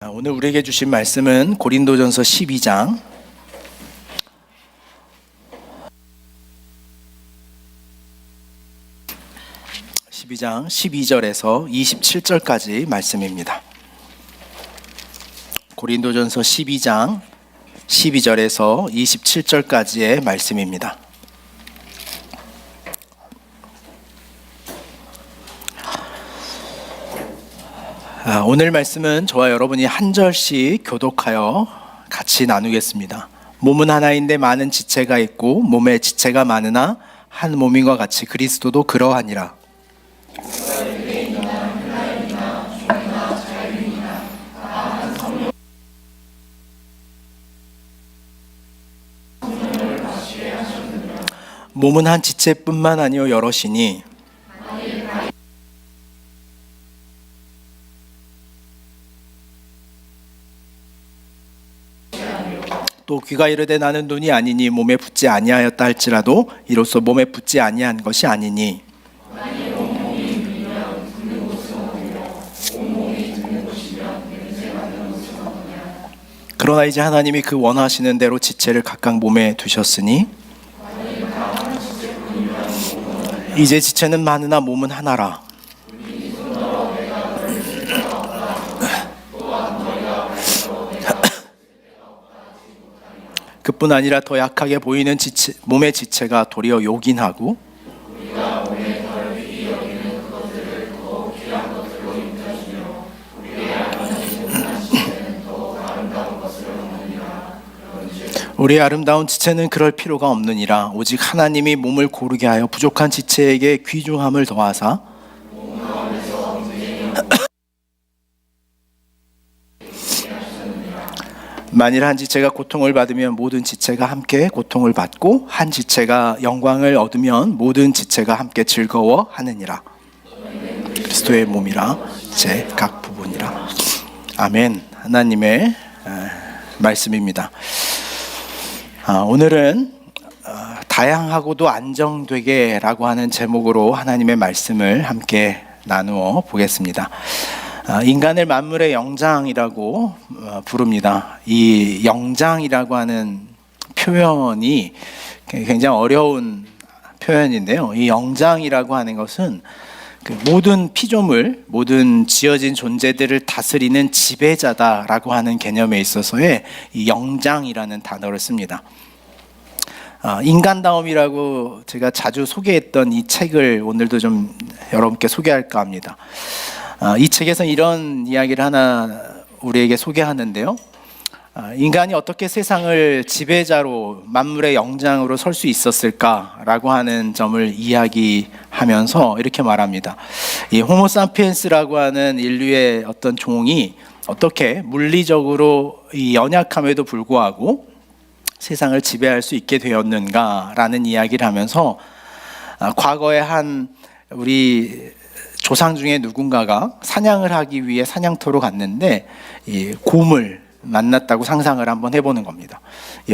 오늘 우리에게 주신 말씀은 고린도전서 12장 12절에서 27절까지 말씀입니다. 고린도전서 12장 12절에서 27절까지의 말씀입니다. 오늘 말씀은 저와 여러분이 한 절씩 교독하여 같이 나누겠습니다. 몸은 하나인데 많은 지체가 있고 몸에 지체가 많으나 한 몸인과 같이 그리스도도 그러하니라. 몸은 한 지체뿐만 아니요 여럿이니 또 귀가 이르되 나는 눈이 아니니 몸에 붙지 아니하였다 할지라도 이로써 몸에 붙지 아니한 것이 아니니 그러나 이제 하나님이 그 원하시는 대로 지체를 각각 몸에 두셨으니 이제 지체는 많으나 몸은 하나라. 그뿐 아니라 더 약하게 보이는 몸의 지체가 도리어 요긴하고 우리의 아름다운 지체는 그럴 필요가 없느니라. 오직 하나님이 몸을 고르게 하여 부족한 지체에게 귀중함을 더하사 만일 한 지체가 고통을 받으면 모든 지체가 함께 고통을 받고 한 지체가 영광을 얻으면 모든 지체가 함께 즐거워하느니라. 그리스도의 몸이라 제 각 부분이라. 아멘. 하나님의 말씀입니다. 오늘은 다양하고도 안정되게 라고 하는 제목으로 하나님의 말씀을 함께 나누어 보겠습니다. 인간을 만물의 영장이라고 부릅니다. 이 영장이라고 하는 표현이 굉장히 어려운 표현인데요. 이 영장이라고 하는 것은 그 모든 피조물, 모든 지어진 존재들을 다스리는 지배자다라고 하는 개념에 있어서의 이 영장이라는 단어를 씁니다. 인간다움이라고 제가 자주 소개했던 이 책을 오늘도 좀 여러분께 소개할까 합니다. 이 책에서 이런 이야기를 하나 우리에게 소개하는데요. 인간이 어떻게 세상을 지배자로 만물의 영장으로 설 수 있었을까라고 하는 점을 이야기하면서 이렇게 말합니다. 이 호모사피엔스라고 하는 인류의 어떤 종이 어떻게 물리적으로 이 연약함에도 불구하고 세상을 지배할 수 있게 되었는가라는 이야기를 하면서 과거에 한 우리 조상 중에 누군가가 사냥을 하기 위해 사냥터로 갔는데 이 곰을 만났다고 상상을 한번 해보는 겁니다.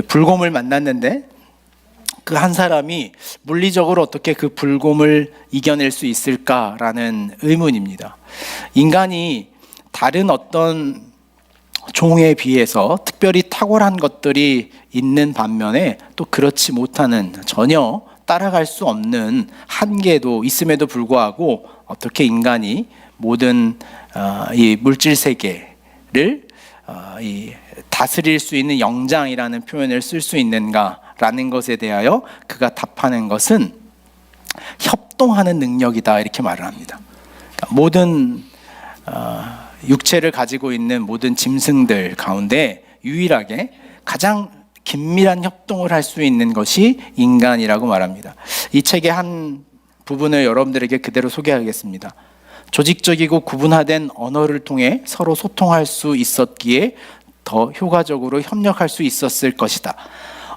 불곰을 만났는데 그 한 사람이 물리적으로 어떻게 그 불곰을 이겨낼 수 있을까라는 의문입니다. 인간이 다른 어떤 종에 비해서 특별히 탁월한 것들이 있는 반면에 또 그렇지 못하는 전혀 따라갈 수 없는 한계도 있음에도 불구하고 어떻게 인간이 모든 이 물질 세계를 다스릴 수 있는 영장이라는 표현을 쓸 수 있는가라는 것에 대하여 그가 답하는 것은 협동하는 능력이다 이렇게 말을 합니다. 그러니까 모든 육체를 가지고 있는 모든 짐승들 가운데 유일하게 가장 긴밀한 협동을 할 수 있는 것이 인간이라고 말합니다. 이 책의 한 부분을 여러분들에게 그대로 소개하겠습니다. 조직적이고 구분화된 언어를 통해 서로 소통할 수 있었기에 더 효과적으로 협력할 수 있었을 것이다.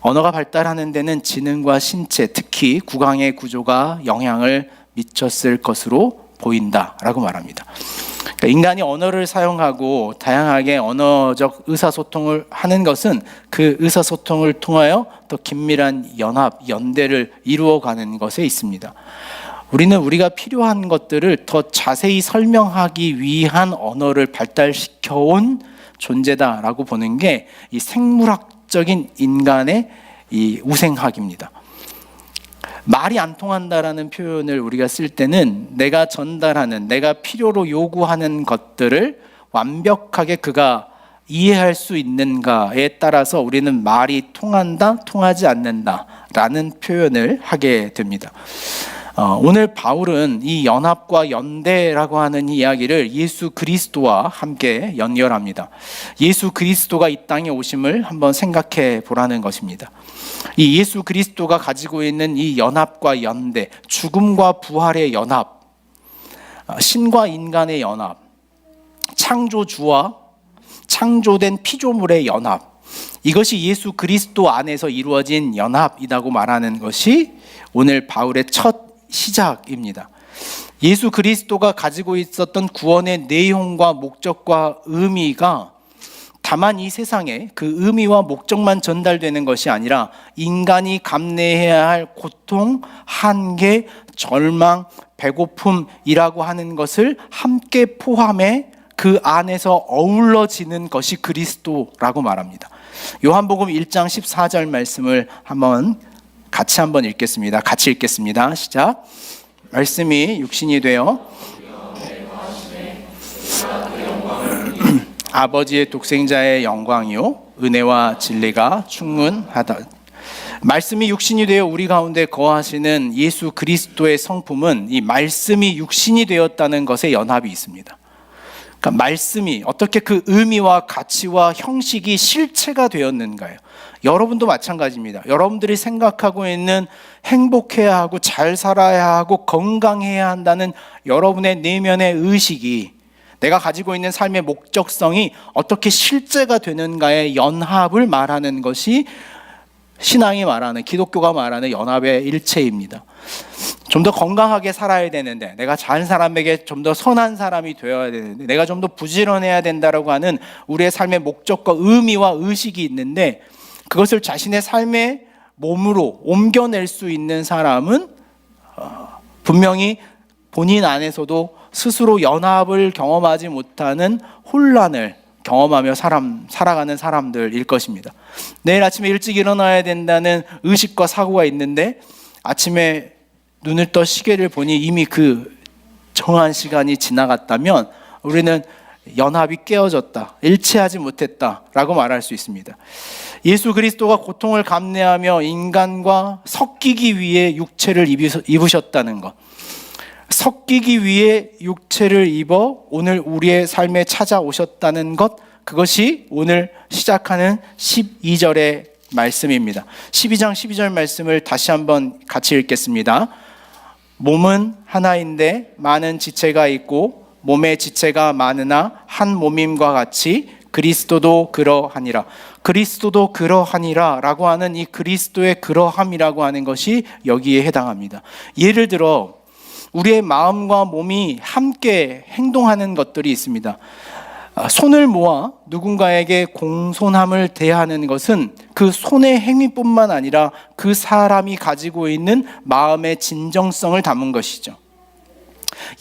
언어가 발달하는 데는 지능과 신체, 특히 구강의 구조가 영향을 미쳤을 것으로 보인다라고 말합니다. 그러니까 인간이 언어를 사용하고 다양하게 언어적 의사소통을 하는 것은 그 의사소통을 통하여 더 긴밀한 연합, 연대를 이루어가는 것에 있습니다. 우리는 우리가 필요한 것들을 더 자세히 설명하기 위한 언어를 발달시켜온 존재다라고 보는 게 이 생물학적인 인간의 이 우생학입니다. 말이 안 통한다라는 표현을 우리가 쓸 때는 내가 전달하는, 내가 필요로 요구하는 것들을 완벽하게 그가 이해할 수 있는가에 따라서 우리는 말이 통한다, 통하지 않는다라는 표현을 하게 됩니다. 오늘 바울은 이 연합과 연대라고 하는 이야기를 예수 그리스도와 함께 연결합니다. 예수 그리스도가 이 땅에 오심을 한번 생각해 보라는 것입니다. 이 예수 그리스도가 가지고 있는 이 연합과 연대, 죽음과 부활의 연합, 신과 인간의 연합, 창조주와 창조된 피조물의 연합, 이것이 예수 그리스도 안에서 이루어진 연합이라고 말하는 것이 오늘 바울의 첫 시작입니다. 예수 그리스도가 가지고 있었던 구원의 내용과 목적과 의미가 다만 이 세상에 그 의미와 목적만 전달되는 것이 아니라 인간이 감내해야 할 고통, 한계, 절망, 배고픔이라고 하는 것을 함께 포함해 그 안에서 어우러지는 것이 그리스도라고 말합니다. 요한복음 1장 14절 말씀을 같이 한번 읽겠습니다. 같이 읽겠습니다. 시작. 말씀이 육신이 되어 아버지의 독생자의 영광이요 은혜와 진리가 충만하다. 말씀이 육신이 되어 우리 가운데 거하시는 예수 그리스도의 성품은 이 말씀이 육신이 되었다는 것에 연합이 있습니다. 그러니까 말씀이 어떻게 그 의미와 가치와 형식이 실체가 되었는가요? 여러분도 마찬가지입니다. 여러분들이 생각하고 있는 행복해야 하고 잘 살아야 하고 건강해야 한다는 여러분의 내면의 의식이, 내가 가지고 있는 삶의 목적성이 어떻게 실제가 되는가의 연합을 말하는 것이 신앙이 말하는, 기독교가 말하는 연합의 일체입니다. 좀 더 건강하게 살아야 되는데, 내가 다른 사람에게 좀 더 선한 사람이 되어야 되는데, 내가 좀 더 부지런해야 된다라고 하는 우리의 삶의 목적과 의미와 의식이 있는데, 그것을 자신의 삶의 몸으로 옮겨낼 수 있는 사람은 분명히 본인 안에서도 스스로 연합을 경험하지 못하는 혼란을 경험하며 살아가는 사람들일 것입니다. 내일 아침에 일찍 일어나야 된다는 의식과 사고가 있는데 아침에 눈을 떠 시계를 보니 이미 그 정한 시간이 지나갔다면 우리는 연합이 깨어졌다, 일치하지 못했다라고 말할 수 있습니다. 예수 그리스도가 고통을 감내하며 인간과 섞이기 위해 육체를 입으셨다는 것, 섞이기 위해 육체를 입어 오늘 우리의 삶에 찾아오셨다는 것, 그것이 오늘 시작하는 12절의 말씀입니다. 12장 12절 말씀을 다시 한번 같이 읽겠습니다. 몸은 하나인데 많은 지체가 있고 몸의 지체가 많으나 한 몸임과 같이 그리스도도 그러하니라. 그리스도도 그러하니라 라고 하는 이 그리스도의 그러함이라고 하는 것이 여기에 해당합니다. 예를 들어 우리의 마음과 몸이 함께 행동하는 것들이 있습니다. 손을 모아 누군가에게 공손함을 대하는 것은 그 손의 행위뿐만 아니라 그 사람이 가지고 있는 마음의 진정성을 담은 것이죠.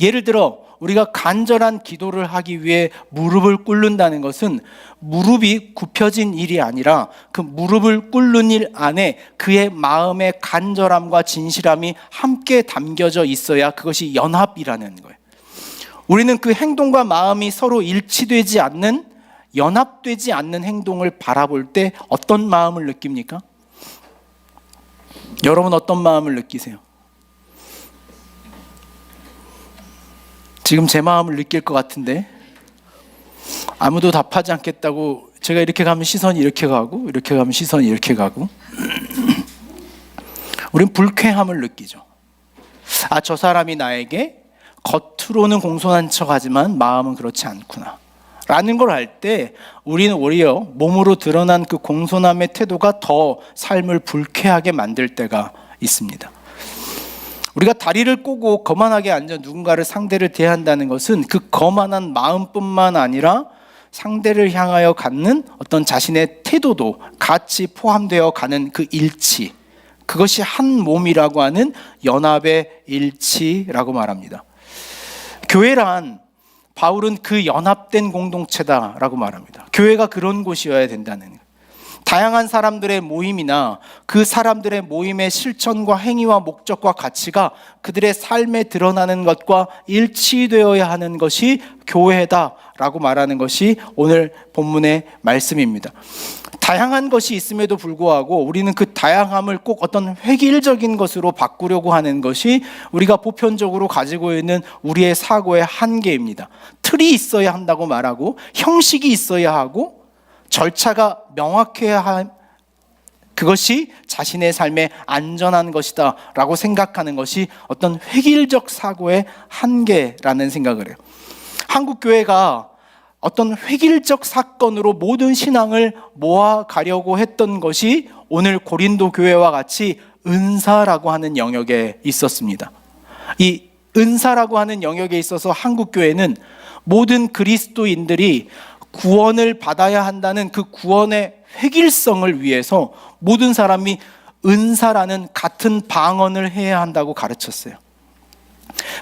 예를 들어 우리가 간절한 기도를 하기 위해 무릎을 꿇는다는 것은 무릎이 굽혀진 일이 아니라 그 무릎을 꿇는 일 안에 그의 마음의 간절함과 진실함이 함께 담겨져 있어야 그것이 연합이라는 거예요. 우리는 그 행동과 마음이 서로 일치되지 않는, 연합되지 않는 행동을 바라볼 때 어떤 마음을 느낍니까? 여러분 어떤 마음을 느끼세요? 지금 제 마음을 느낄 것 같은데 아무도 답하지 않겠다고 제가 이렇게 가면 시선이 이렇게 가고 이렇게 가면 시선이 이렇게 가고 우린 불쾌함을 느끼죠. 아, 저 사람이 나에게 겉으로는 공손한 척하지만 마음은 그렇지 않구나 라는 걸 알 때 우리는 오히려 몸으로 드러난 그 공손함의 태도가 더 삶을 불쾌하게 만들 때가 있습니다. 우리가 다리를 꼬고 거만하게 앉아 누군가를 상대를 대한다는 것은 그 거만한 마음뿐만 아니라 상대를 향하여 갖는 어떤 자신의 태도도 같이 포함되어 가는 그 일치, 그것이 한 몸이라고 하는 연합의 일치라고 말합니다. 교회란 바울은 그 연합된 공동체다라고 말합니다. 교회가 그런 곳이어야 된다는 거예요. 다양한 사람들의 모임이나 그 사람들의 모임의 실천과 행위와 목적과 가치가 그들의 삶에 드러나는 것과 일치되어야 하는 것이 교회다라고 말하는 것이 오늘 본문의 말씀입니다. 다양한 것이 있음에도 불구하고 우리는 그 다양함을 꼭 어떤 획일적인 것으로 바꾸려고 하는 것이 우리가 보편적으로 가지고 있는 우리의 사고의 한계입니다. 틀이 있어야 한다고 말하고 형식이 있어야 하고 절차가 명확해야 한 그것이 자신의 삶에 안전한 것이다 라고 생각하는 것이 어떤 획일적 사고의 한계라는 생각을 해요. 한국교회가 어떤 획일적 사건으로 모든 신앙을 모아가려고 했던 것이 오늘 고린도 교회와 같이 은사라고 하는 영역에 있었습니다. 이 은사라고 하는 영역에 있어서 한국교회는 모든 그리스도인들이 구원을 받아야 한다는 그 구원의 획일성을 위해서 모든 사람이 은사라는 같은 방언을 해야 한다고 가르쳤어요.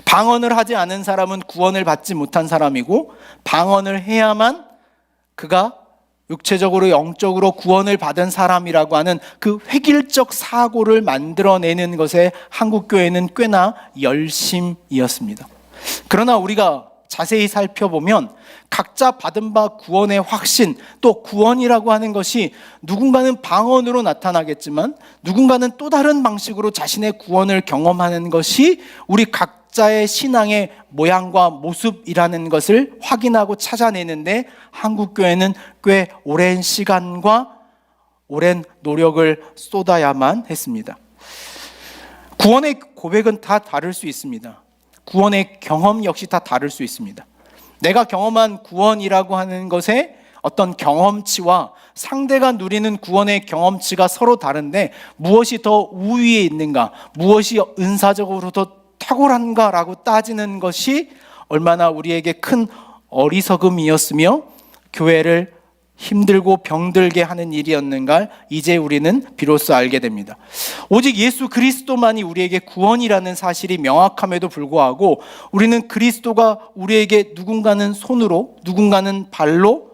방언을 하지 않은 사람은 구원을 받지 못한 사람이고, 방언을 해야만 그가 육체적으로 영적으로 구원을 받은 사람이라고 하는 그 획일적 사고를 만들어내는 것에 한국교회는 꽤나 열심이었습니다. 그러나 우리가 자세히 살펴보면 각자 받은 바 구원의 확신, 또 구원이라고 하는 것이 누군가는 방언으로 나타나겠지만 누군가는 또 다른 방식으로 자신의 구원을 경험하는 것이 우리 각자의 신앙의 모양과 모습이라는 것을 확인하고 찾아내는데 한국교회는 꽤 오랜 시간과 오랜 노력을 쏟아야만 했습니다. 구원의 고백은 다 다를 수 있습니다. 구원의 경험 역시 다 다를 수 있습니다. 내가 경험한 구원이라고 하는 것의 어떤 경험치와 상대가 누리는 구원의 경험치가 서로 다른데 무엇이 더 우위에 있는가, 무엇이 은사적으로 더 탁월한가라고 따지는 것이 얼마나 우리에게 큰 어리석음이었으며 교회를 힘들고 병들게 하는 일이었는가 이제 우리는 비로소 알게 됩니다. 오직 예수 그리스도만이 우리에게 구원이라는 사실이 명확함에도 불구하고 우리는 그리스도가 우리에게 누군가는 손으로, 누군가는 발로,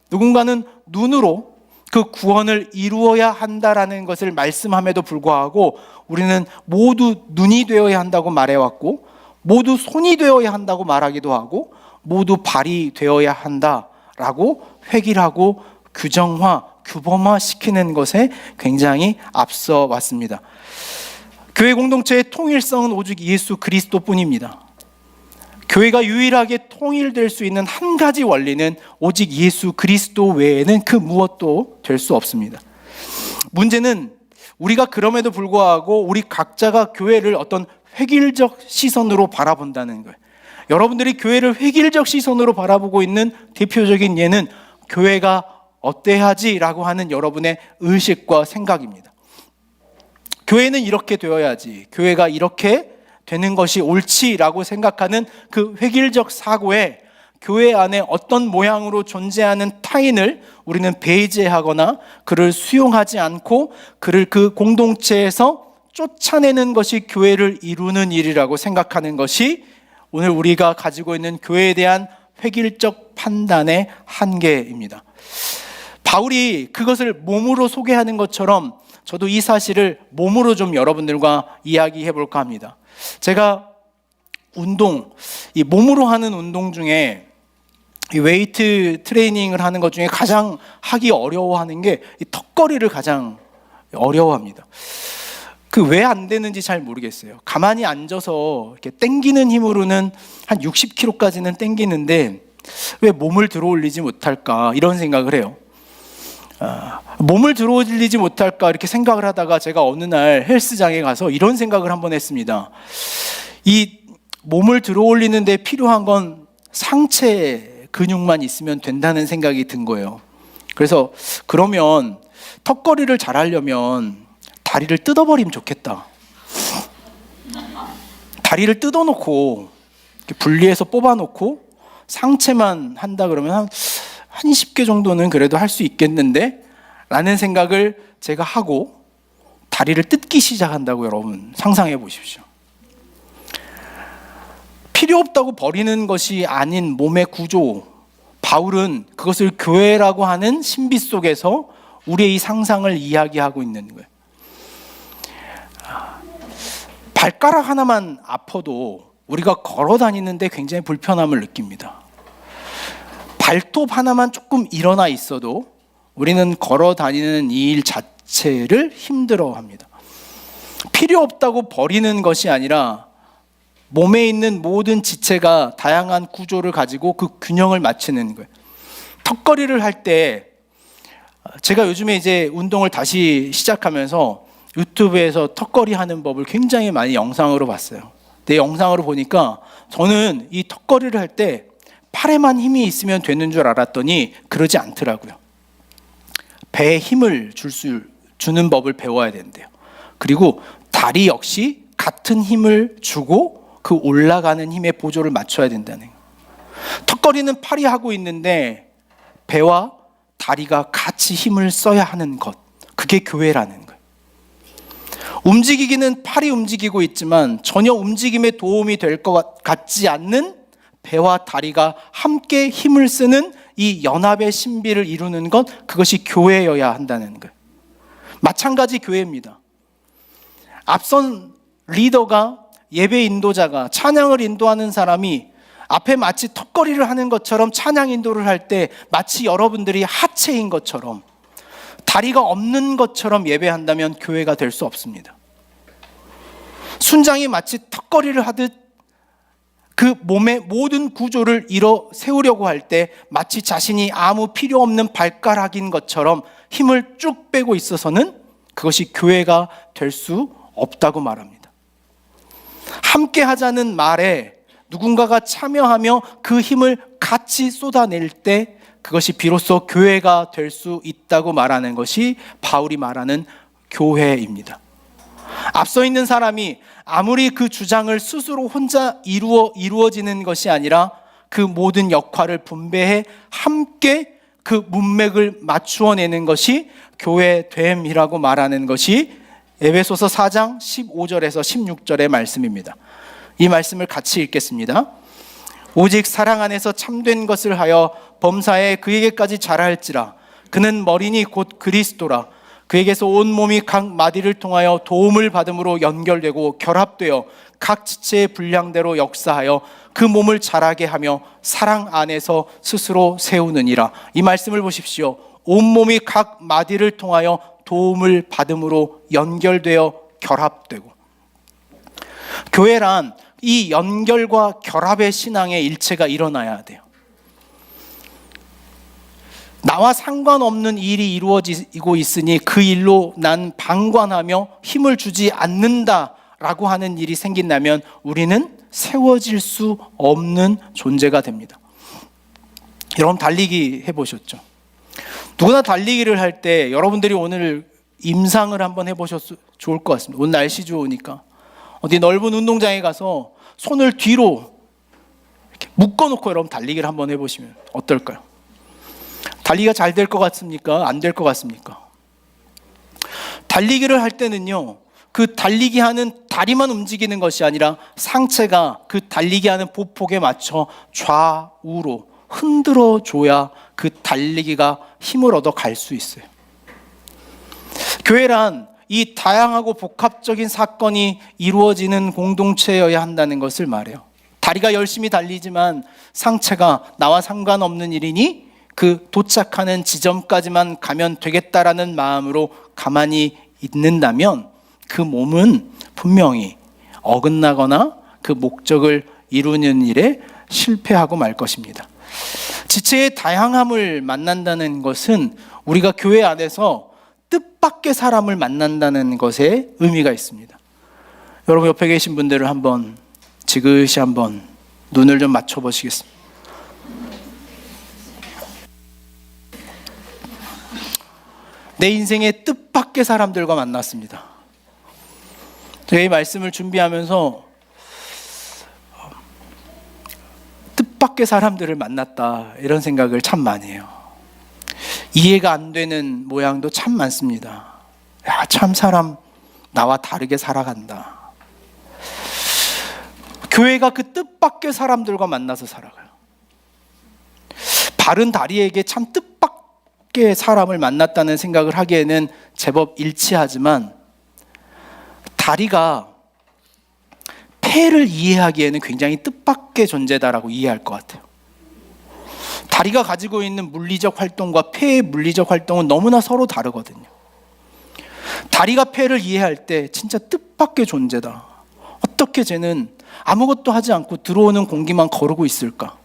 누군가는 눈으로 그 구원을 이루어야 한다라는 것을 말씀함에도 불구하고 우리는 모두 눈이 되어야 한다고 말해왔고, 모두 손이 되어야 한다고 말하기도 하고, 모두 발이 되어야 한다라고 획일하고 규정화, 규범화 시키는 것에 굉장히 앞서 왔습니다. 교회 공동체의 통일성은 오직 예수 그리스도뿐입니다. 교회가 유일하게 통일될 수 있는 한 가지 원리는 오직 예수 그리스도 외에는 그 무엇도 될 수 없습니다. 문제는 우리가 그럼에도 불구하고 우리 각자가 교회를 어떤 획일적 시선으로 바라본다는 거예요. 여러분들이 교회를 획일적 시선으로 바라보고 있는 대표적인 예는 교회가 어때야지라고 하는 여러분의 의식과 생각입니다. 교회는 이렇게 되어야지, 교회가 이렇게 되는 것이 옳지라고 생각하는 그 획일적 사고에 교회 안에 어떤 모양으로 존재하는 타인을 우리는 배제하거나 그를 수용하지 않고 그를 그 공동체에서 쫓아내는 것이 교회를 이루는 일이라고 생각하는 것이 오늘 우리가 가지고 있는 교회에 대한 획일적 판단의 한계입니다. 바울이 그것을 몸으로 소개하는 것처럼 저도 이 사실을 몸으로 좀 여러분들과 이야기해 볼까 합니다. 제가 이 몸으로 하는 운동 중에 이 웨이트 트레이닝을 하는 것 중에 가장 하기 어려워하는 게 이 턱걸이를 가장 어려워합니다. 그 왜 안 되는지 잘 모르겠어요. 가만히 앉아서 이렇게 당기는 힘으로는 한 60kg까지는 당기는데 왜 몸을 들어 올리지 못할까 이런 생각을 해요. 몸을 들어 올리지 못할까 이렇게 생각을 하다가 제가 어느 날 헬스장에 가서 이런 생각을 한번 했습니다. 이 몸을 들어 올리는 데 필요한 건 상체 근육만 있으면 된다는 생각이 든 거예요. 그래서 그러면 턱걸이를 잘 하려면 다리를 뜯어버리면 좋겠다. 다리를 뜯어놓고 분리해서 뽑아놓고 상체만 한다 그러면 한 20개 정도는 그래도 할 수 있겠는데? 라는 생각을 제가 하고 다리를 뜯기 시작한다고 여러분 상상해 보십시오. 필요 없다고 버리는 것이 아닌 몸의 구조, 바울은 그것을 교회라고 하는 신비 속에서 우리의 이 상상을 이야기하고 있는 거예요. 발가락 하나만 아파도 우리가 걸어 다니는데 굉장히 불편함을 느낍니다. 발톱 하나만 조금 일어나 있어도 우리는 걸어 다니는 이 일 자체를 힘들어 합니다. 필요 없다고 버리는 것이 아니라 몸에 있는 모든 지체가 다양한 구조를 가지고 그 균형을 맞추는 거예요. 턱걸이를 할 때 제가 요즘에 이제 운동을 다시 시작하면서 유튜브에서 턱걸이 하는 법을 굉장히 많이 영상으로 봤어요. 근데 영상으로 보니까 저는 이 턱걸이를 할 때 팔에만 힘이 있으면 되는 줄 알았더니 그러지 않더라고요. 배에 힘을 주는 법을 배워야 된대요. 그리고 다리 역시 같은 힘을 주고 그 올라가는 힘의 보조를 맞춰야 된다는 거예요. 턱걸이는 팔이 하고 있는데 배와 다리가 같이 힘을 써야 하는 것, 그게 교회라는 거예요. 움직이기는 팔이 움직이고 있지만 전혀 움직임에 도움이 될 것 같지 않는 배와 다리가 함께 힘을 쓰는 이 연합의 신비를 이루는 것, 그것이 교회여야 한다는 거예요. 마찬가지 교회입니다. 앞선 리더가, 예배 인도자가, 찬양을 인도하는 사람이 앞에 마치 턱걸이를 하는 것처럼 찬양 인도를 할 때 마치 여러분들이 하체인 것처럼 다리가 없는 것처럼 예배한다면 교회가 될 수 없습니다. 순장이 마치 턱걸이를 하듯 그 몸의 모든 구조를 세우려고 할 때 마치 자신이 아무 필요 없는 발가락인 것처럼 힘을 쭉 빼고 있어서는 그것이 교회가 될 수 없다고 말합니다. 함께 하자는 말에 누군가가 참여하며 그 힘을 같이 쏟아낼 때 그것이 비로소 교회가 될 수 있다고 말하는 것이 바울이 말하는 교회입니다. 앞서 있는 사람이 아무리 그 주장을 스스로 혼자 이루어지는 것이 아니라 그 모든 역할을 분배해 함께 그 문맥을 맞추어내는 것이 교회됨이라고 말하는 것이 에베소서 4장 15절에서 16절의 말씀입니다. 이 말씀을 같이 읽겠습니다. 오직 사랑 안에서 참된 것을 하여 범사에 그에게까지 자랄지라. 그는 머리니 곧 그리스도라. 그에게서 온 몸이 각 마디를 통하여 도움을 받음으로 연결되고 결합되어 각 지체의 분량대로 역사하여 그 몸을 자라게 하며 사랑 안에서 스스로 세우느니라. 이 말씀을 보십시오. 온 몸이 각 마디를 통하여 도움을 받음으로 연결되어 결합되고. 교회란 이 연결과 결합의 신앙의 일체가 일어나야 돼요. 나와 상관없는 일이 이루어지고 있으니 그 일로 난 방관하며 힘을 주지 않는다라고 하는 일이 생긴다면 우리는 세워질 수 없는 존재가 됩니다. 여러분 달리기 해보셨죠? 누구나 달리기를 할 때 여러분들이 오늘 임상을 한번 해보셔도 좋을 것 같습니다. 오늘 날씨 좋으니까 어디 넓은 운동장에 가서 손을 뒤로 이렇게 묶어놓고 여러분 달리기를 한번 해보시면 어떨까요? 달리기가 잘 될 것 같습니까? 안 될 것 같습니까? 달리기를 할 때는요, 그 달리기 하는 다리만 움직이는 것이 아니라 상체가 그 달리기 하는 보폭에 맞춰 좌우로 흔들어 줘야 그 달리기가 힘을 얻어 갈 수 있어요. 교회란 이 다양하고 복합적인 사건이 이루어지는 공동체여야 한다는 것을 말해요. 다리가 열심히 달리지만 상체가 나와 상관없는 일이니 그 도착하는 지점까지만 가면 되겠다라는 마음으로 가만히 있는다면 그 몸은 분명히 어긋나거나 그 목적을 이루는 일에 실패하고 말 것입니다. 지체의 다양함을 만난다는 것은 우리가 교회 안에서 뜻밖의 사람을 만난다는 것에 의미가 있습니다. 여러분 옆에 계신 분들을 한번 지그시 한번 눈을 좀 맞춰 보시겠습니다. 내 인생의 뜻밖의 사람들과 만났습니다. 제가 이 말씀을 준비하면서 뜻밖의 사람들을 만났다 이런 생각을 참 많이 해요. 이해가 안 되는 모양도 참 많습니다. 야, 참 사람 나와 다르게 살아간다. 교회가 그 뜻밖의 사람들과 만나서 살아가요. 바른 다리에게 참 뜻밖의 사람을 만났다는 생각을 하기에는 제법 일치하지만, 다리가 폐를 이해하기에는 굉장히 뜻밖의 존재다라고 이해할 것 같아요. 다리가 가지고 있는 물리적 활동과 폐의 물리적 활동은 너무나 서로 다르거든요. 다리가 폐를 이해할 때 진짜 뜻밖의 존재다. 어떻게 쟤는 아무것도 하지 않고 들어오는 공기만 거르고 있을까?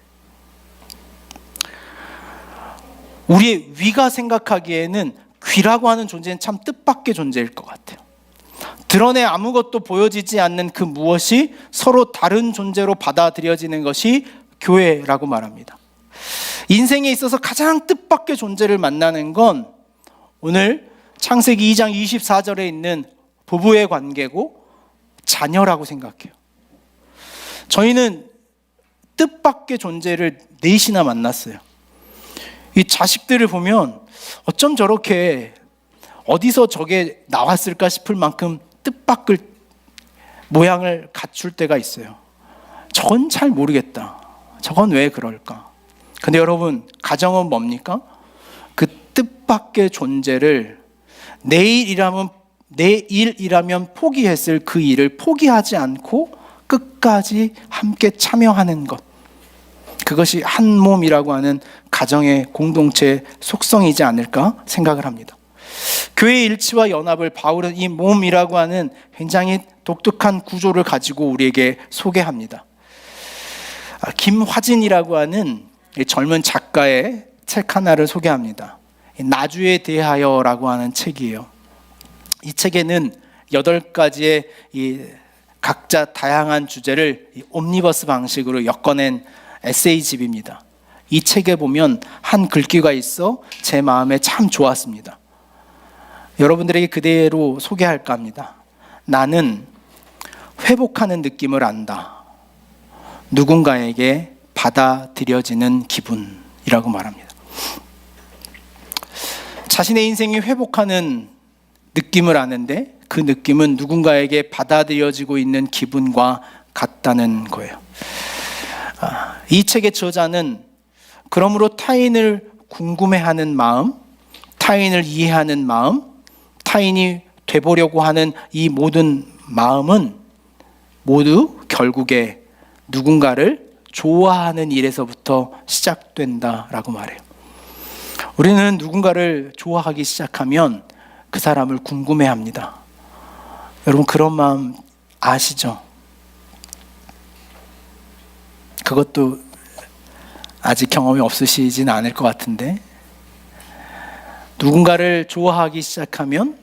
우리의 위가 생각하기에는 귀라고 하는 존재는 참 뜻밖의 존재일 것 같아요. 드러내 아무것도 보여지지 않는 그 무엇이 서로 다른 존재로 받아들여지는 것이 교회라고 말합니다. 인생에 있어서 가장 뜻밖의 존재를 만나는 건 오늘 창세기 2장 24절에 있는 부부의 관계고 자녀라고 생각해요. 저희는 뜻밖의 존재를 넷이나 만났어요. 이 자식들을 보면 어쩜 저렇게 어디서 저게 나왔을까 싶을 만큼 뜻밖의 모양을 갖출 때가 있어요. 저건 잘 모르겠다. 저건 왜 그럴까? 근데 여러분, 가정은 뭡니까? 그 뜻밖의 존재를 내 일이라면 포기했을 그 일을 포기하지 않고 끝까지 함께 참여하는 것, 그것이 한 몸이라고 하는 가정의 공동체의 속성이지 않을까 생각을 합니다. 교회의 일치와 연합을 바울은 이 몸이라고 하는 굉장히 독특한 구조를 가지고 우리에게 소개합니다. 김화진이라고 하는 젊은 작가의 책 하나를 소개합니다. 나주에 대하여라고 하는 책이에요. 이 책에는 8가지의 각자 다양한 주제를 옴니버스 방식으로 엮어낸 에세이집입니다. 이 책에 보면 한 글귀가 있어 제 마음에 참 좋았습니다. 여러분들에게 그대로 소개할까 합니다. 나는 회복하는 느낌을 안다. 누군가에게 받아들여지는 기분이라고 말합니다. 자신의 인생이 회복하는 느낌을 아는데 그 느낌은 누군가에게 받아들여지고 있는 기분과 같다는 거예요. 이 책의 저자는 그러므로 타인을 궁금해하는 마음, 타인을 이해하는 마음, 타인이 돼보려고 하는 이 모든 마음은 모두 결국에 누군가를 좋아하는 일에서부터 시작된다라고 말해요. 우리는 누군가를 좋아하기 시작하면 그 사람을 궁금해합니다. 여러분, 그런 마음 아시죠? 그것도 아직 경험이 없으시진 않을 것 같은데, 누군가를 좋아하기 시작하면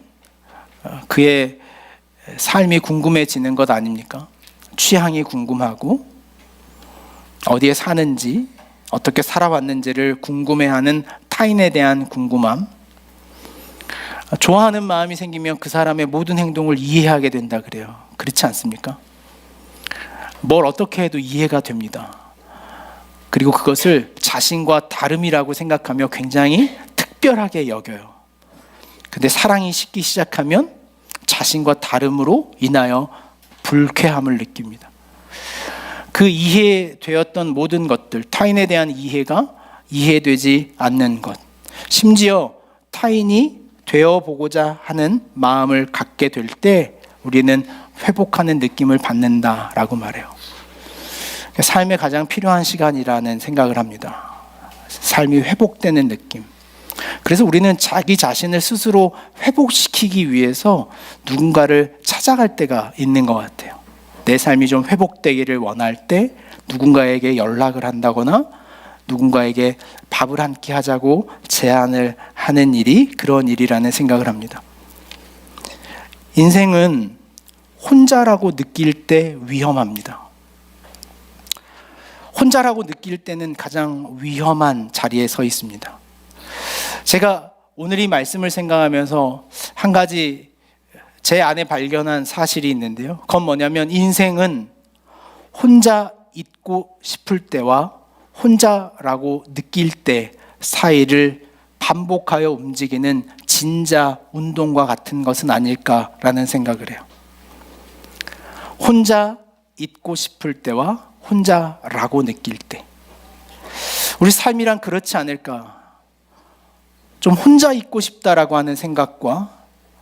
그의 삶이 궁금해지는 것 아닙니까? 취향이 궁금하고 어디에 사는지, 어떻게 살아왔는지를 궁금해하는 타인에 대한 궁금함, 좋아하는 마음이 생기면 그 사람의 모든 행동을 이해하게 된다 그래요. 그렇지 않습니까? 뭘 어떻게 해도 이해가 됩니다. 그리고 그것을 자신과 다름이라고 생각하며 굉장히 특별하게 여겨요. 근데 사랑이 식기 시작하면 자신과 다름으로 인하여 불쾌함을 느낍니다. 그 이해되었던 모든 것들, 타인에 대한 이해가 이해되지 않는 것, 심지어 타인이 되어보고자 하는 마음을 갖게 될 때 우리는 회복하는 느낌을 받는다라고 말해요. 삶에 가장 필요한 시간이라는 생각을 합니다. 삶이 회복되는 느낌. 그래서 우리는 자기 자신을 스스로 회복시키기 위해서 누군가를 찾아갈 때가 있는 것 같아요. 내 삶이 좀 회복되기를 원할 때 누군가에게 연락을 한다거나 누군가에게 밥을 한 끼 하자고 제안을 하는 일이 그런 일이라는 생각을 합니다. 인생은 혼자라고 느낄 때 위험합니다. 혼자라고 느낄 때는 가장 위험한 자리에 서 있습니다. 제가 오늘 이 말씀을 생각하면서 한 가지 제 안에 발견한 사실이 있는데요. 그건 뭐냐면 인생은 혼자 있고 싶을 때와 혼자라고 느낄 때 사이를 반복하여 움직이는 진자 운동과 같은 것은 아닐까라는 생각을 해요. 혼자 있고 싶을 때와 혼자라고 느낄 때, 우리 삶이란 그렇지 않을까? 좀 혼자 있고 싶다라고 하는 생각과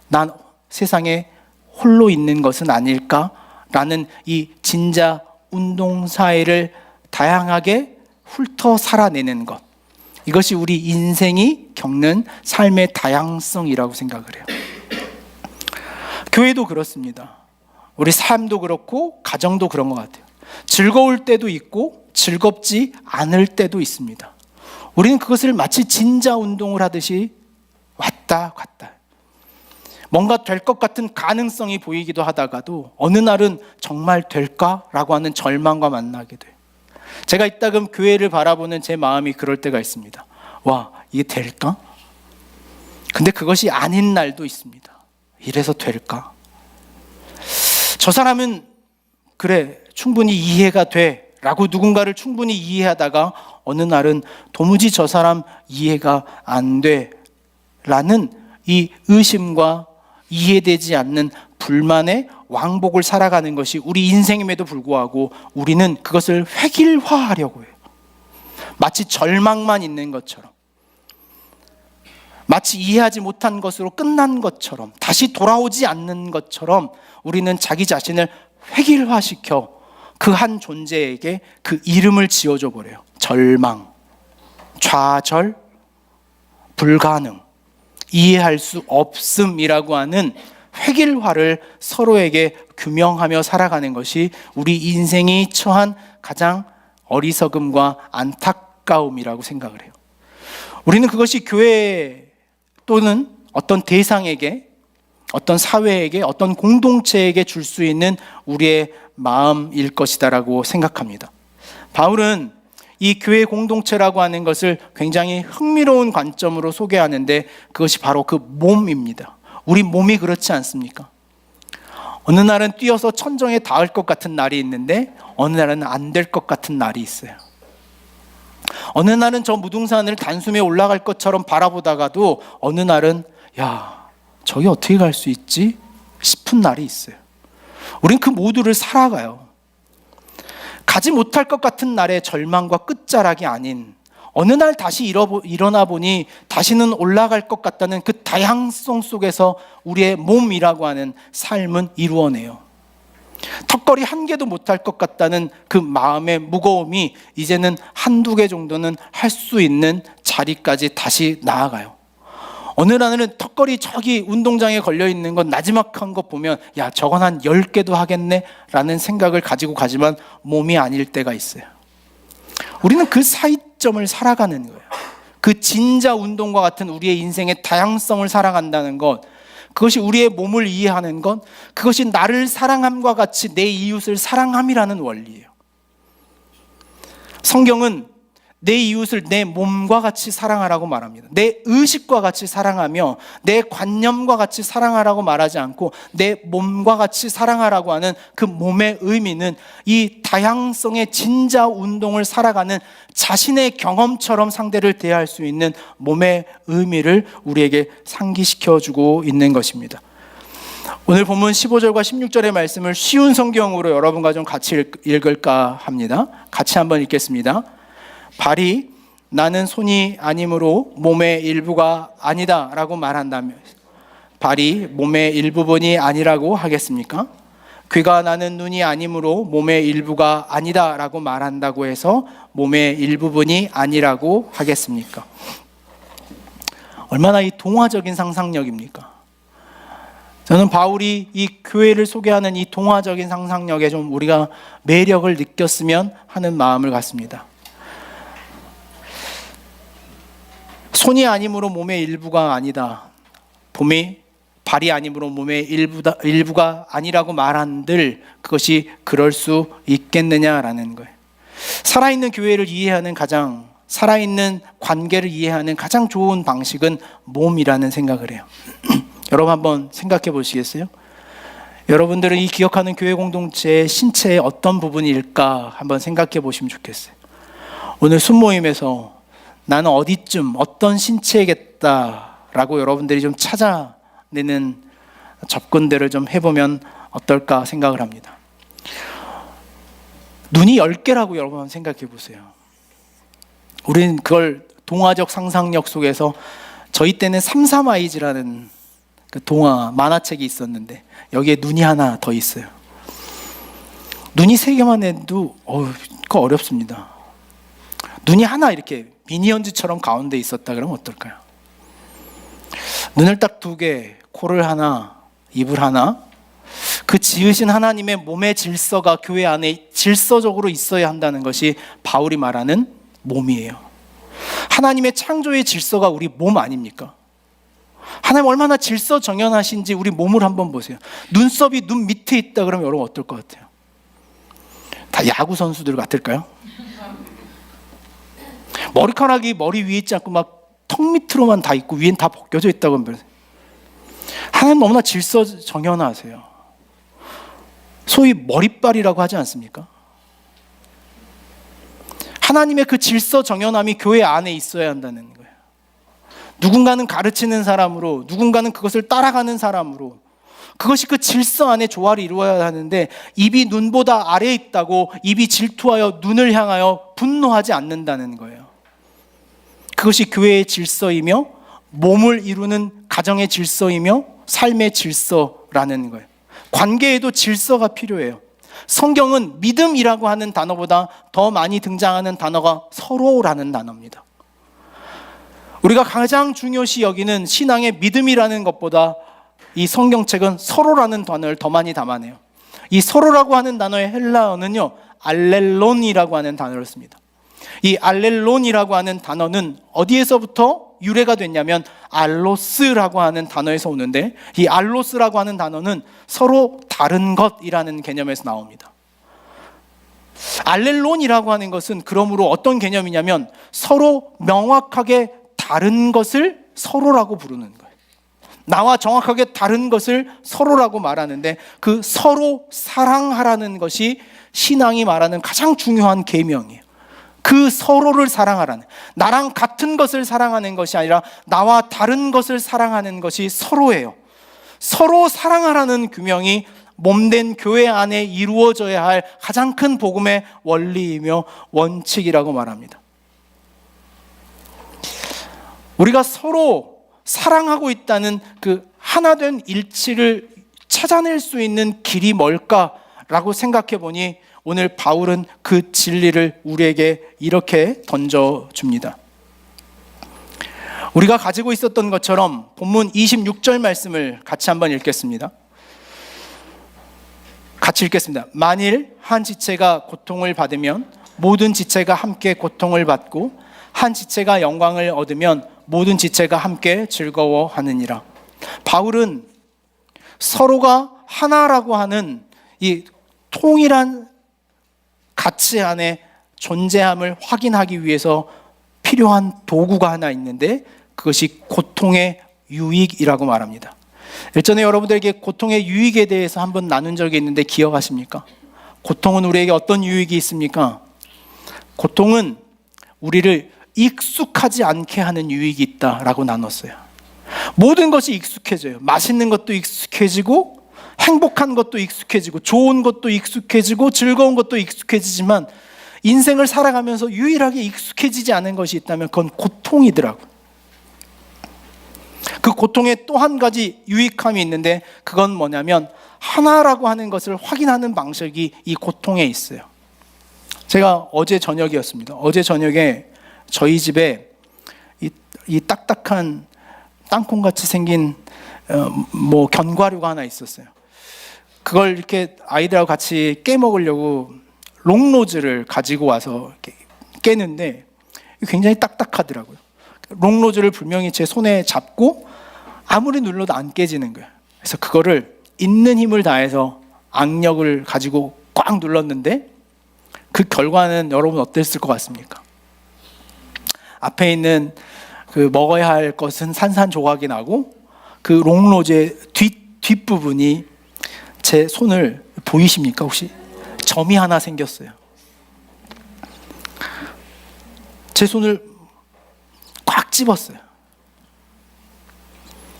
난 세상에 홀로 있는 것은 아닐까라는 이 진자 운동 사이를 다양하게 훑어 살아내는 것, 이것이 우리 인생이 겪는 삶의 다양성이라고 생각을 해요. 교회도 그렇습니다. 우리 삶도 그렇고 가정도 그런 것 같아요. 즐거울 때도 있고 즐겁지 않을 때도 있습니다. 우리는 그것을 마치 진자 운동을 하듯이 왔다 갔다, 뭔가 될 것 같은 가능성이 보이기도 하다가도 어느 날은 정말 될까라고 하는 절망과 만나게 돼요. 제가 이따금 교회를 바라보는 제 마음이 그럴 때가 있습니다. 와, 이게 될까? 근데 그것이 아닌 날도 있습니다. 이래서 될까? 저 사람은 그래, 충분히 이해가 돼 라고 누군가를 충분히 이해하다가 어느 날은 도무지 저 사람 이해가 안 돼 라는 이 의심과 이해되지 않는 불만의 왕복을 살아가는 것이 우리 인생임에도 불구하고 우리는 그것을 획일화하려고 해요. 마치 절망만 있는 것처럼, 마치 이해하지 못한 것으로 끝난 것처럼, 다시 돌아오지 않는 것처럼 우리는 자기 자신을 획일화시켜 그 한 존재에게 그 이름을 지어줘 버려요. 절망, 좌절, 불가능, 이해할 수 없음이라고 하는 획일화를 서로에게 규명하며 살아가는 것이 우리 인생이 처한 가장 어리석음과 안타까움이라고 생각을 해요. 우리는 그것이 교회 또는 어떤 대상에게, 어떤 사회에게, 어떤 공동체에게 줄 수 있는 우리의 마음일 것이다라고 생각합니다. 바울은 이 교회 공동체라고 하는 것을 굉장히 흥미로운 관점으로 소개하는데, 그것이 바로 그 몸입니다. 우리 몸이 그렇지 않습니까? 어느 날은 뛰어서 천정에 닿을 것 같은 날이 있는데 어느 날은 안 될 것 같은 날이 있어요. 어느 날은 저 무등산을 단숨에 올라갈 것처럼 바라보다가도 어느 날은 야, 저기 어떻게 갈 수 있지? 싶은 날이 있어요. 우린 그 모두를 살아가요. 가지 못할 것 같은 날의 절망과 끝자락이 아닌, 어느 날 다시 일어나 보니 다시는 올라갈 것 같다는 그 다양성 속에서 우리의 몸이라고 하는 삶은 이루어내요. 턱걸이 한 개도 못할 것 같다는 그 마음의 무거움이 이제는 한두 개 정도는 할 수 있는 자리까지 다시 나아가요. 어느 날은 턱걸이 저기 운동장에 걸려있는 건 나지막한 거 보면 야, 저건 한 10개도 하겠네 라는 생각을 가지고 가지만 몸이 아닐 때가 있어요. 우리는 그 사이점을 살아가는 거예요. 그 진자 운동과 같은 우리의 인생의 다양성을 살아간다는 것, 그것이 우리의 몸을 이해하는 것, 그것이 나를 사랑함과 같이 내 이웃을 사랑함이라는 원리예요. 성경은 내 이웃을 내 몸과 같이 사랑하라고 말합니다. 내 의식과 같이 사랑하며 내 관념과 같이 사랑하라고 말하지 않고 내 몸과 같이 사랑하라고 하는 그 몸의 의미는 이 다양성의 진자 운동을 살아가는 자신의 경험처럼 상대를 대할 수 있는 몸의 의미를 우리에게 상기시켜주고 있는 것입니다. 오늘 본문 15절과 16절의 말씀을 쉬운 성경으로 여러분과 좀 같이 읽을까 합니다. 같이 한번 읽겠습니다. 발이 나는 손이 아니므로 몸의 일부가 아니다 라고 말한다면 발이 몸의 일부분이 아니라고 하겠습니까? 귀가 나는 눈이 아니므로 몸의 일부가 아니다 라고 말한다고 해서 몸의 일부분이 아니라고 하겠습니까? 얼마나 이 동화적인 상상력입니까? 저는 바울이 이 교회를 소개하는 이 동화적인 상상력에 좀 우리가 매력을 느꼈으면 하는 마음을 갖습니다. 손이 아니므로 몸의 일부가 아니다, 발이 아니므로 몸의 일부가 아니라고 말한들 그것이 그럴 수 있겠느냐라는 거예요. 살아있는 교회를 이해하는 살아있는 관계를 이해하는 가장 좋은 방식은 몸이라는 생각을 해요. 여러분 한번 생각해 보시겠어요? 여러분들은 이 기억하는 교회 공동체의 신체의 어떤 부분일까 한번 생각해 보시면 좋겠어요. 오늘 순모임에서 나는 어디쯤 어떤 신체겠다라고 여러분들이 좀 찾아내는 접근들을 좀 해보면 어떨까 생각을 합니다. 눈이 10개라고 여러분 한번 생각해 보세요. 우리는 그걸 동화적 상상력 속에서 저희 때는 삼삼아이즈라는 그 동화 만화책이 있었는데 여기에 눈이 하나 더 있어요. 눈이 3개만 해도 그거 어렵습니다. 눈이 하나 이렇게 미니언즈처럼 가운데 있었다 그러면 어떨까요? 눈을 딱 2개, 코를 하나, 입을 하나, 그 지으신 하나님의 몸의 질서가 교회 안에 질서적으로 있어야 한다는 것이 바울이 말하는 몸이에요. 하나님의 창조의 질서가 우리 몸 아닙니까? 하나님 얼마나 질서 정연하신지 우리 몸을 한번 보세요. 눈썹이 눈 밑에 있다 그러면 여러분 어떨 것 같아요? 다 야구 선수들 같을까요? 머리카락이 머리 위에 있지 않고 막 턱 밑으로만 다 있고 위엔 다 벗겨져 있다고 하면 하나님 너무나 질서 정연하세요. 소위 머리빨이라고 하지 않습니까? 하나님의 그 질서 정연함이 교회 안에 있어야 한다는 거예요. 누군가는 가르치는 사람으로, 누군가는 그것을 따라가는 사람으로, 그것이 그 질서 안에 조화를 이루어야 하는데 입이 눈보다 아래에 있다고 입이 질투하여 눈을 향하여 분노하지 않는다는 거예요. 그것이 교회의 질서이며 몸을 이루는 가정의 질서이며 삶의 질서라는 거예요. 관계에도 질서가 필요해요. 성경은 믿음이라고 하는 단어보다 더 많이 등장하는 단어가 서로라는 단어입니다. 우리가 가장 중요시 여기는 신앙의 믿음이라는 것보다 이 성경책은 서로라는 단어를 더 많이 담아내요. 이 서로라고 하는 단어의 헬라어는요, 알렐론이라고 하는 단어를 씁니다. 이 알렐론이라고 하는 단어는 어디에서부터 유래가 됐냐면 알로스라고 하는 단어에서 오는데, 이 알로스라고 하는 단어는 서로 다른 것이라는 개념에서 나옵니다. 알렐론이라고 하는 것은 그러므로 어떤 개념이냐면 서로 명확하게 다른 것을 서로라고 부르는 거예요. 나와 정확하게 다른 것을 서로라고 말하는데, 그 서로 사랑하라는 것이 신앙이 말하는 가장 중요한 계명이에요. 그 서로를 사랑하라는, 나랑 같은 것을 사랑하는 것이 아니라 나와 다른 것을 사랑하는 것이 서로예요. 서로 사랑하라는 규명이 몸된 교회 안에 이루어져야 할 가장 큰 복음의 원리이며 원칙이라고 말합니다. 우리가 서로 사랑하고 있다는 그 하나된 일치를 찾아낼 수 있는 길이 뭘까라고 생각해 보니 오늘 바울은 그 진리를 우리에게 이렇게 던져줍니다. 우리가 가지고 있었던 것처럼 본문 26절 말씀을 같이 한번 읽겠습니다. 같이 읽겠습니다. 만일 한 지체가 고통을 받으면 모든 지체가 함께 고통을 받고, 한 지체가 영광을 얻으면 모든 지체가 함께 즐거워하느니라. 바울은 서로가 하나라고 하는 이 통일한 가치 안에 존재함을 확인하기 위해서 필요한 도구가 하나 있는데, 그것이 고통의 유익이라고 말합니다. 일전에 여러분들에게 고통의 유익에 대해서 한번 나눈 적이 있는데 기억하십니까? 고통은 우리에게 어떤 유익이 있습니까? 고통은 우리를 익숙하지 않게 하는 유익이 있다라고 나눴어요. 모든 것이 익숙해져요. 맛있는 것도 익숙해지고, 행복한 것도 익숙해지고, 좋은 것도 익숙해지고, 즐거운 것도 익숙해지지만 인생을 살아가면서 유일하게 익숙해지지 않은 것이 있다면 그건 고통이더라고요. 그 고통에 또 한 가지 유익함이 있는데, 그건 뭐냐면 하나라고 하는 것을 확인하는 방식이 이 고통에 있어요. 제가 어제 저녁이었습니다. 어제 저녁에 저희 집에 이 딱딱한 땅콩같이 생긴 견과류가 하나 있었어요. 그걸 이렇게 아이들하고 같이 깨먹으려고 롱로즈를 가지고 와서 이렇게 깨는데 굉장히 딱딱하더라고요. 롱로즈를 분명히 제 손에 잡고 아무리 눌러도 안 깨지는 거예요. 그래서 그거를 있는 힘을 다해서 악력을 가지고 꽉 눌렀는데 그 결과는 여러분 어땠을 것 같습니까? 앞에 있는 그 먹어야 할 것은 산산조각이 나고, 그 롱로즈의 뒷부분이 제 손을 보이십니까 혹시? 점이 하나 생겼어요. 제 손을 꽉 집었어요.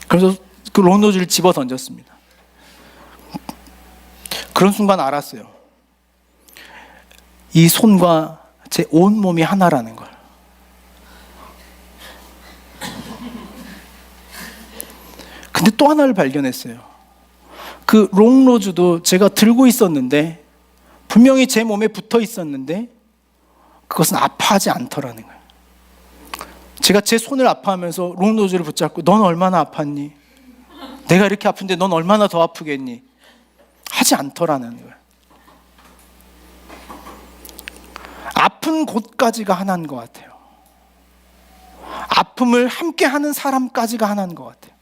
그래서 그 롱로즈를 집어 던졌습니다. 그런 순간 알았어요. 이 손과 제 온몸이 하나라는 걸. 근데 또 하나를 발견했어요. 그 롱로즈도 제가 들고 있었는데, 분명히 제 몸에 붙어 있었는데 그것은 아파하지 않더라는 거예요. 제가 제 손을 아파하면서 롱로즈를 붙잡고 넌 얼마나 아팠니? 내가 이렇게 아픈데 넌 얼마나 더 아프겠니? 하지 않더라는 거예요. 아픈 곳까지가 하나인 것 같아요. 아픔을 함께 하는 사람까지가 하나인 것 같아요.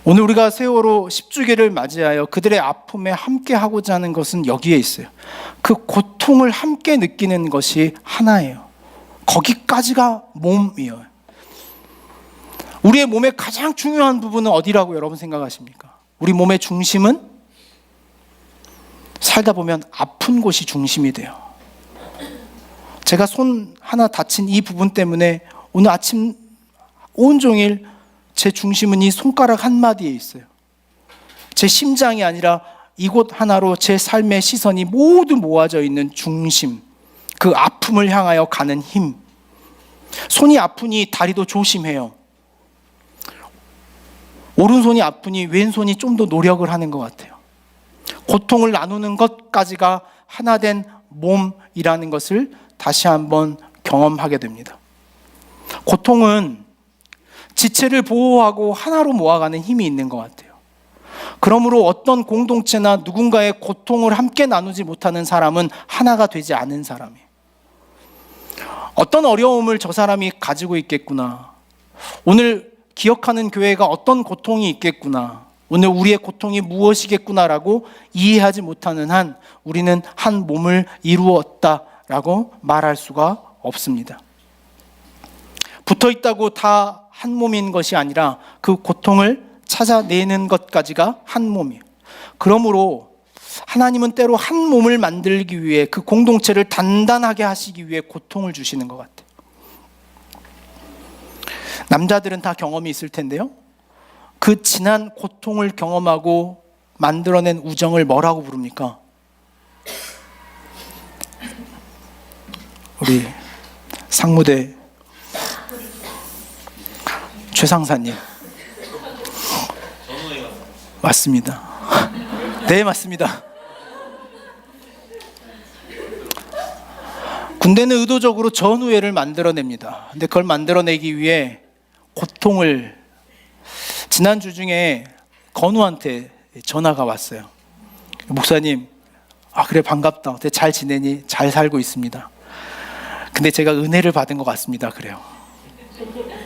오늘 우리가 세월호 10주기를 맞이하여 그들의 아픔에 함께 하고자 하는 것은 여기에 있어요. 그 고통을 함께 느끼는 것이 하나예요. 거기까지가 몸이에요. 우리의 몸의 가장 중요한 부분은 어디라고 여러분 생각하십니까? 우리 몸의 중심은 살다 보면 아픈 곳이 중심이 돼요. 제가 손 하나 다친 이 부분 때문에 오늘 아침 온종일 제 중심은 이 손가락 한마디에 있어요. 제 심장이 아니라 이곳 하나로 제 삶의 시선이 모두 모아져 있는 중심, 그 아픔을 향하여 가는 힘. 손이 아프니 다리도 조심해요. 오른손이 아프니 왼손이 좀 더 노력을 하는 것 같아요. 고통을 나누는 것까지가 하나된 몸이라는 것을 다시 한번 경험하게 됩니다. 고통은 지체를 보호하고 하나로 모아가는 힘이 있는 것 같아요. 그러므로 어떤 공동체나 누군가의 고통을 함께 나누지 못하는 사람은 하나가 되지 않은 사람이에요. 어떤 어려움을 저 사람이 가지고 있겠구나. 오늘 기억하는 교회가 어떤 고통이 있겠구나. 오늘 우리의 고통이 무엇이겠구나라고 이해하지 못하는 한 우리는 한 몸을 이루었다라고 말할 수가 없습니다. 붙어 있다고 다 한 몸인 것이 아니라 그 고통을 찾아내는 것까지가 한 몸이에요. 그러므로 하나님은 때로 한 몸을 만들기 위해 그 공동체를 단단하게 하시기 위해 고통을 주시는 것 같아요. 남자들은 다 경험이 있을 텐데요. 그 지난 고통을 경험하고 만들어낸 우정을 뭐라고 부릅니까? 우리 상무대 최상사님. 맞습니다. 네, 맞습니다. 군대는 의도적으로 전우회를 만들어냅니다. 근데 그걸 만들어내기 위해 고통을, 지난주 중에 건우한테 전화가 왔어요. 목사님, 그래 반갑다. 잘 지내니? 잘 살고 있습니다. 근데 제가 은혜를 받은 것 같습니다. 그래요.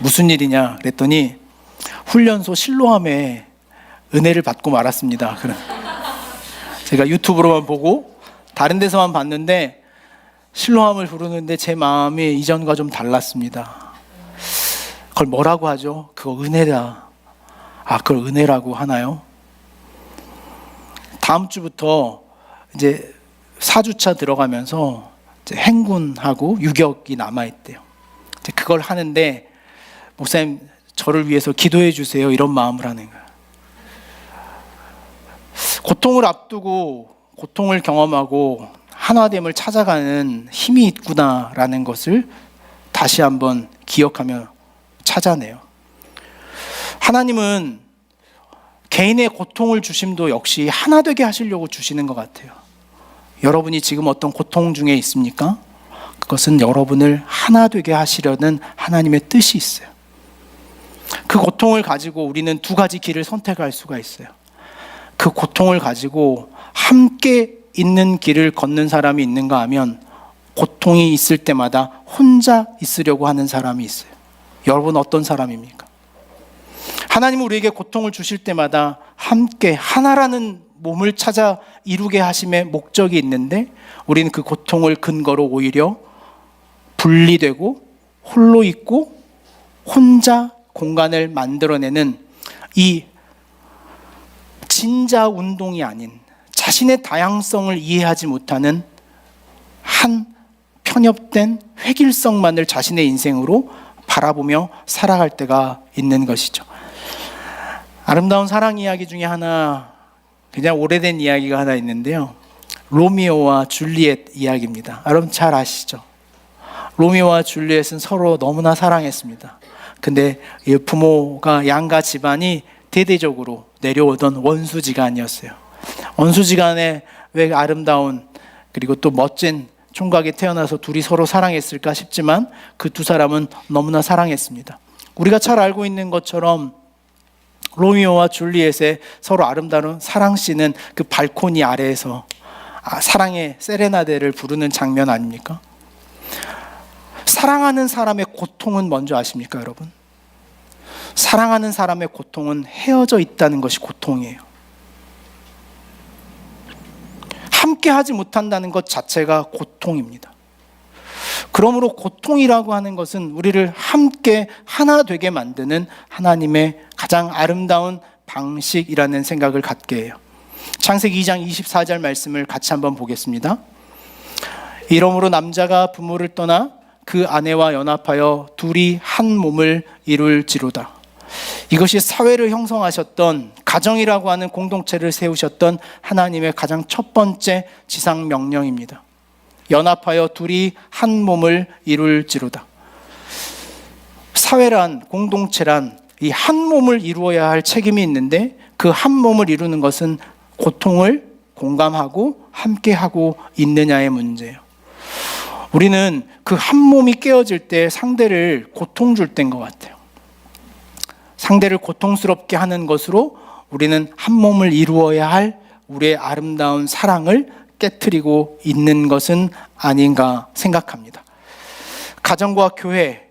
무슨 일이냐 그랬더니 훈련소 실로함에 은혜를 받고 말았습니다. 제가 유튜브로만 보고 다른 데서만 봤는데 실로함을 부르는데 제 마음이 이전과 좀 달랐습니다. 그걸 뭐라고 하죠? 그거 은혜다. 그걸 은혜라고 하나요? 다음 주부터 이제 4주차 들어가면서 이제 행군하고 유격이 남아있대요. 이제 그걸 하는데 목사님 저를 위해서 기도해 주세요 이런 마음을 하는 거예요. 고통을 앞두고 고통을 경험하고 하나됨을 찾아가는 힘이 있구나라는 것을 다시 한번 기억하며 찾아내요. 하나님은 개인의 고통을 주심도 역시 하나 되게 하시려고 주시는 것 같아요. 여러분이 지금 어떤 고통 중에 있습니까? 그것은 여러분을 하나 되게 하시려는 하나님의 뜻이 있어요. 그 고통을 가지고 우리는 두 가지 길을 선택할 수가 있어요. 그 고통을 가지고 함께 있는 길을 걷는 사람이 있는가 하면 고통이 있을 때마다 혼자 있으려고 하는 사람이 있어요. 여러분 어떤 사람입니까? 하나님은 우리에게 고통을 주실 때마다 함께 하나라는 몸을 찾아 이루게 하심의 목적이 있는데 우리는 그 고통을 근거로 오히려 분리되고 홀로 있고 혼자 공간을 만들어내는 이 진자 운동이 아닌 자신의 다양성을 이해하지 못하는 한 편협된 획일성만을 자신의 인생으로 바라보며 살아갈 때가 있는 것이죠. 아름다운 사랑 이야기 중에 하나, 그냥 오래된 이야기가 하나 있는데요. 로미오와 줄리엣 이야기입니다. 여러분 잘 아시죠? 로미오와 줄리엣은 서로 너무나 사랑했습니다. 근데 부모가 양가 집안이 대대적으로 내려오던 원수지간이었어요. 원수지간에 왜 아름다운 그리고 또 멋진 총각이 태어나서 둘이 서로 사랑했을까 싶지만 그 두 사람은 너무나 사랑했습니다. 우리가 잘 알고 있는 것처럼 로미오와 줄리엣의 서로 아름다운 사랑씬은 그 발코니 아래에서 사랑의 세레나데를 부르는 장면 아닙니까? 사랑하는 사람의 고통은 뭔지 아십니까, 여러분? 사랑하는 사람의 고통은 헤어져 있다는 것이 고통이에요. 함께 하지 못한다는 것 자체가 고통입니다. 그러므로 고통이라고 하는 것은 우리를 함께 하나 되게 만드는 하나님의 가장 아름다운 방식이라는 생각을 갖게 해요. 창세기 2장 24절 말씀을 같이 한번 보겠습니다. 이러므로 남자가 부모를 떠나 그 아내와 연합하여 둘이 한 몸을 이룰지로다. 이것이 사회를 형성하셨던, 가정이라고 하는 공동체를 세우셨던 하나님의 가장 첫 번째 지상 명령입니다. 연합하여 둘이 한 몸을 이룰지로다. 사회란, 공동체란 이 한 몸을 이루어야 할 책임이 있는데 그 한 몸을 이루는 것은 고통을 공감하고 함께하고 있느냐의 문제예요. 우리는 그 한 몸이 깨어질 때 상대를 고통 줄 때인 것 같아요. 상대를 고통스럽게 하는 것으로 우리는 한 몸을 이루어야 할 우리의 아름다운 사랑을 깨트리고 있는 것은 아닌가 생각합니다. 가정과 교회,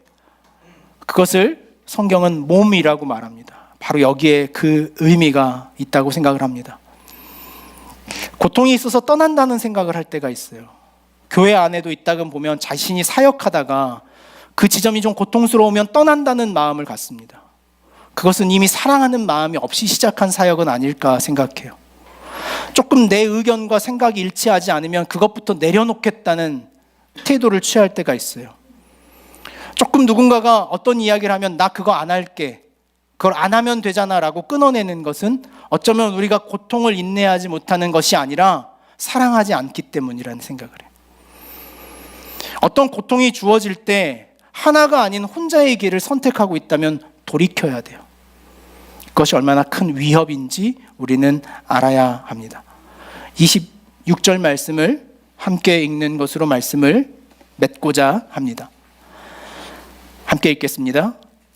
그것을 성경은 몸이라고 말합니다. 바로 여기에 그 의미가 있다고 생각을 합니다. 고통이 있어서 떠난다는 생각을 할 때가 있어요. 교회 안에도 있다가 보면 자신이 사역하다가 그 지점이 좀 고통스러우면 떠난다는 마음을 갖습니다. 그것은 이미 사랑하는 마음이 없이 시작한 사역은 아닐까 생각해요. 조금 내 의견과 생각이 일치하지 않으면 그것부터 내려놓겠다는 태도를 취할 때가 있어요. 조금 누군가가 어떤 이야기를 하면 나 그거 안 할게, 그걸 안 하면 되잖아 라고 끊어내는 것은 어쩌면 우리가 고통을 인내하지 못하는 것이 아니라 사랑하지 않기 때문이라는 생각을 해요. 어떤 고통이 주어질 때 하나가 아닌 혼자의 길을 선택하고 있다면 돌이켜야 돼요. 그것이 얼마나 큰 위협인지 우리는 알아야 합니다. 26절 말씀을 함께 읽는 것으로 말씀을 맺고자 합니다. 함께 읽겠습니다.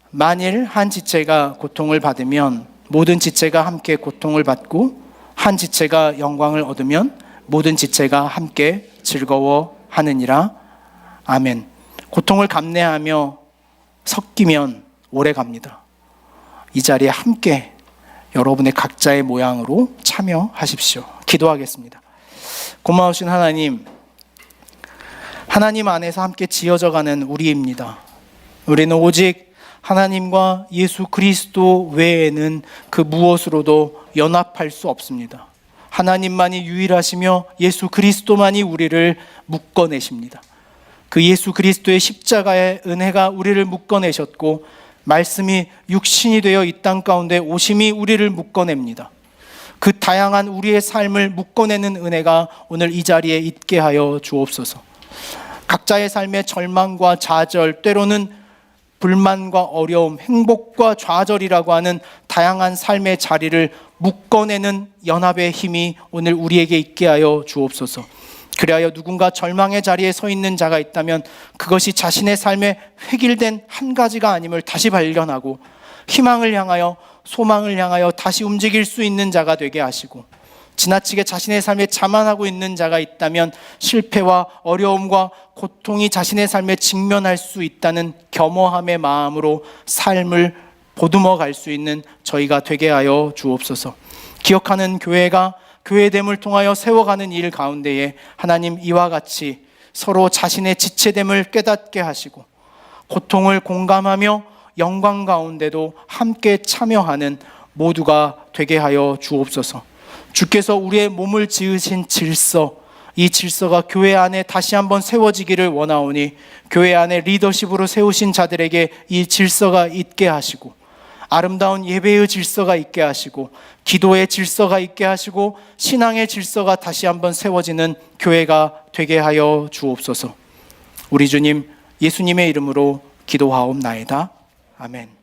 만일 한 지체가 고통을 받으면 모든 지체가 함께 고통을 받고 한 지체가 영광을 얻으면 모든 지체가 함께 즐거워하느니라. 아멘. 고통을 감내하며 섞이면 오래 갑니다. 이 자리에 함께 여러분의 각자의 모양으로 참여하십시오. 기도하겠습니다. 고마우신 하나님, 하나님 안에서 함께 지어져가는 우리입니다. 우리는 오직 하나님과 예수 그리스도 외에는 그 무엇으로도 연합할 수 없습니다. 하나님만이 유일하시며 예수 그리스도만이 우리를 묶어내십니다. 그 예수 그리스도의 십자가의 은혜가 우리를 묶어내셨고 말씀이 육신이 되어 이 땅 가운데 오심이 우리를 묶어냅니다. 그 다양한 우리의 삶을 묶어내는 은혜가 오늘 이 자리에 있게 하여 주옵소서. 각자의 삶의 절망과 좌절, 때로는 불만과 어려움, 행복과 좌절이라고 하는 다양한 삶의 자리를 묶어내는 연합의 힘이 오늘 우리에게 있게 하여 주옵소서. 그리하여 누군가 절망의 자리에 서 있는 자가 있다면 그것이 자신의 삶에 획일된 한 가지가 아님을 다시 발견하고 희망을 향하여, 소망을 향하여 다시 움직일 수 있는 자가 되게 하시고, 지나치게 자신의 삶에 자만하고 있는 자가 있다면 실패와 어려움과 고통이 자신의 삶에 직면할 수 있다는 겸허함의 마음으로 삶을 보듬어 갈 수 있는 저희가 되게 하여 주옵소서. 기억하는 교회가 교회됨을 통하여 세워가는 일 가운데에 하나님 이와 같이 서로 자신의 지체됨을 깨닫게 하시고 고통을 공감하며 영광 가운데도 함께 참여하는 모두가 되게 하여 주옵소서. 주께서 우리의 몸을 지으신 질서, 이 질서가 교회 안에 다시 한번 세워지기를 원하오니 교회 안에 리더십으로 세우신 자들에게 이 질서가 있게 하시고 아름다운 예배의 질서가 있게 하시고 기도의 질서가 있게 하시고 신앙의 질서가 다시 한번 세워지는 교회가 되게 하여 주옵소서. 우리 주님 예수님의 이름으로 기도하옵나이다. 아멘.